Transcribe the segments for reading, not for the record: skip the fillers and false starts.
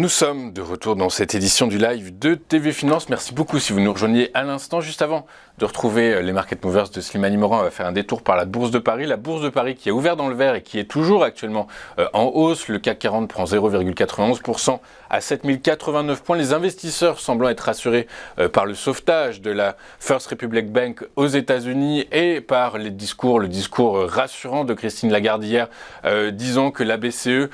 Nous sommes de retour dans cette édition du live de TV Finance. Merci beaucoup si vous nous rejoignez à l'instant. Juste avant de retrouver les Market Movers de Slimane Immoran, on va faire un détour par la Bourse de Paris. La Bourse de Paris qui est ouverte dans le vert et qui est toujours actuellement en hausse. Le CAC 40 prend 0,91% à 7089 points. Les investisseurs semblant être rassurés par le sauvetage de la First Republic Bank aux États-Unis et par le discours rassurant de Christine Lagarde hier, disant que la BCE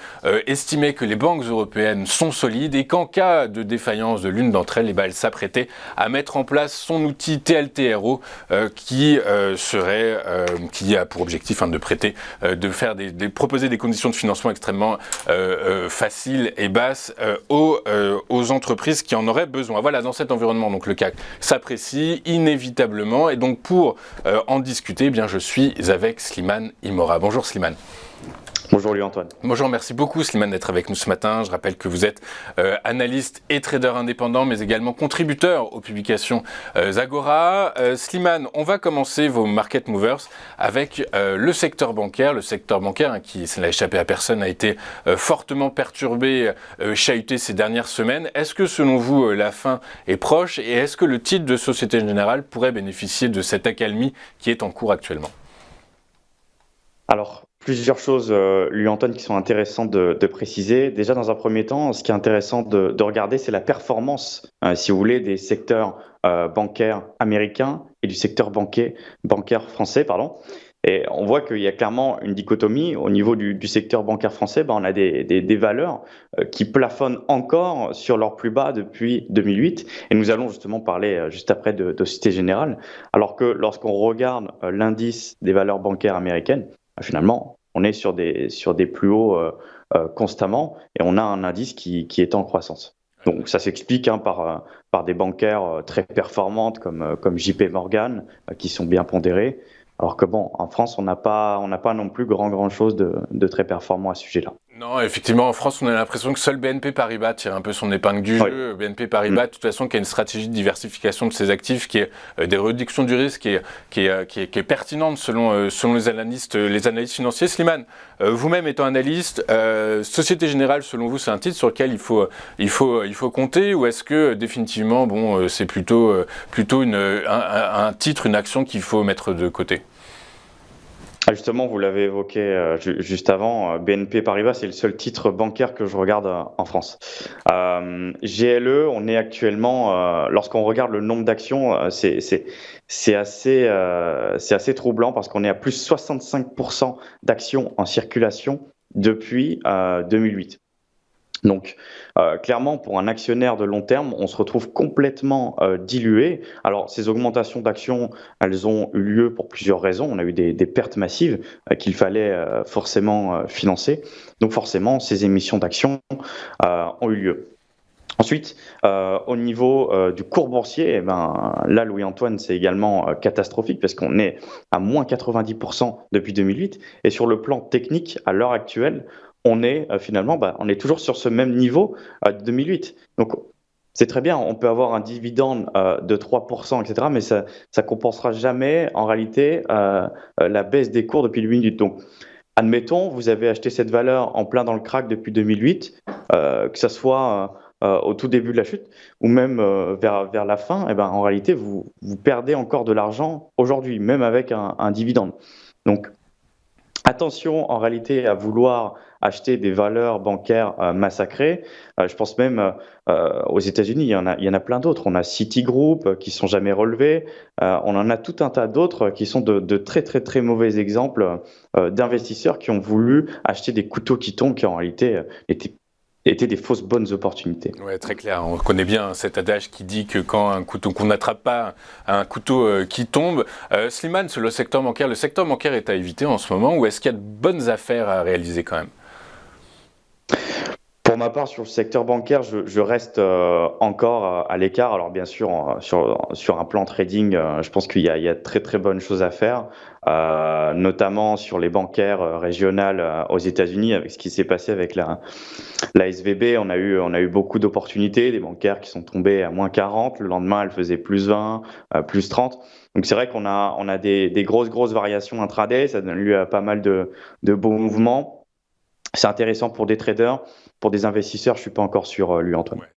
estimait que les banques européennes sont solides et qu'en cas de défaillance de l'une d'entre elles, elle s'apprêtait à mettre en place son outil TLTRO qui a pour objectif de prêter, de proposer des conditions de financement extrêmement faciles et basses aux entreprises qui en auraient besoin. Voilà, dans cet environnement, donc le CAC s'apprécie inévitablement et donc pour en discuter, je suis avec Slimane Immoran. Bonjour Slimane. Bonjour Louis-Antoine. Bonjour, merci beaucoup Slimane d'être avec nous ce matin. Je rappelle que vous êtes analyste et trader indépendant, mais également contributeur aux publications Zagora. Slimane, on va commencer vos market movers avec le secteur bancaire. Le secteur bancaire, qui, ça n'a échappé à personne, a été fortement perturbé, chahuté ces dernières semaines. Est-ce que selon vous, la fin est proche et est-ce que le titre de Société Générale pourrait bénéficier de cette accalmie qui est en cours actuellement ? Alors, plusieurs choses, Louis-Antoine, qui sont intéressantes de préciser. Déjà, dans un premier temps, ce qui est intéressant de regarder, c'est la performance, si vous voulez, des secteurs bancaires américains et du secteur bancaire français, pardon. Et on voit qu'il y a clairement une dichotomie. Au niveau du secteur bancaire français, on a des valeurs qui plafonnent encore sur leur plus bas depuis 2008. Et nous allons justement parler juste après de Société Générale. Alors que lorsqu'on regarde l'indice des valeurs bancaires américaines, finalement, on est sur des plus hauts constamment et on a un indice qui est en croissance. Donc ça s'explique par des bancaires très performantes comme JP Morgan qui sont bien pondérés. Alors que en France, on n'a pas non plus grand chose de très performant à ce sujet-là. Non, effectivement, en France, on a l'impression que seul BNP Paribas tire un peu son épingle du jeu. BNP Paribas, de toute façon, qui a une stratégie de diversification de ses actifs, qui est des réductions du risque, qui est pertinente selon les analystes financiers. Slimane, vous-même étant analyste, Société Générale, selon vous, c'est un titre sur lequel il faut compter, ou est-ce que définitivement, c'est plutôt un titre, une action qu'il faut mettre de côté ? Justement, vous l'avez évoqué juste avant, BNP Paribas, c'est le seul titre bancaire que je regarde en France. GLE, on est actuellement, lorsqu'on regarde le nombre d'actions, c'est assez troublant parce qu'on est à plus 65% d'actions en circulation depuis 2008. Donc, clairement, pour un actionnaire de long terme, on se retrouve complètement dilué. Alors, ces augmentations d'actions, elles ont eu lieu pour plusieurs raisons. On a eu des pertes massives qu'il fallait forcément financer. Donc, forcément, ces émissions d'actions ont eu lieu. Ensuite, au niveau du cours boursier, là, Louis-Antoine, c'est également catastrophique parce qu'on est à moins 90% depuis 2008. Et sur le plan technique, à l'heure actuelle, on est finalement, on est toujours sur ce même niveau de 2008. Donc, c'est très bien, on peut avoir un dividende de 3%, etc., mais ça compensera jamais, en réalité, la baisse des cours depuis 2008. Donc, admettons, vous avez acheté cette valeur en plein dans le crack depuis 2008, que ce soit au tout début de la chute ou même vers la fin, en réalité, vous perdez encore de l'argent aujourd'hui, même avec un dividende. Donc, attention en réalité à vouloir acheter des valeurs bancaires massacrées. Je pense même aux États-Unis, il y en a plein d'autres. On a Citigroup qui sont jamais relevés. On en a tout un tas d'autres qui sont de très très très mauvais exemples d'investisseurs qui ont voulu acheter des couteaux qui tombent, qui en réalité étaient des fausses bonnes opportunités. Oui, très clair. On connaît bien cet adage qui dit que quand qu'on n'attrape pas un couteau qui tombe. Slimane, sur le secteur bancaire est à éviter en ce moment, ou est-ce qu'il y a de bonnes affaires à réaliser quand même ? Pour ma part, sur le secteur bancaire, je reste encore à l'écart. Alors bien sûr, sur un plan trading, je pense qu'il y a de très très bonnes choses à faire, notamment sur les bancaires régionales aux États-Unis, avec ce qui s'est passé avec la SVB. On a eu beaucoup d'opportunités, des bancaires qui sont tombés à moins 40, le lendemain elles faisaient plus 20, plus 30. Donc c'est vrai qu'on a des grosses variations intraday, ça donne lieu à pas mal de beaux mouvements. c'est intéressant pour des traders, pour des investisseurs, je suis pas encore sûr, lui, Antoine. Ouais.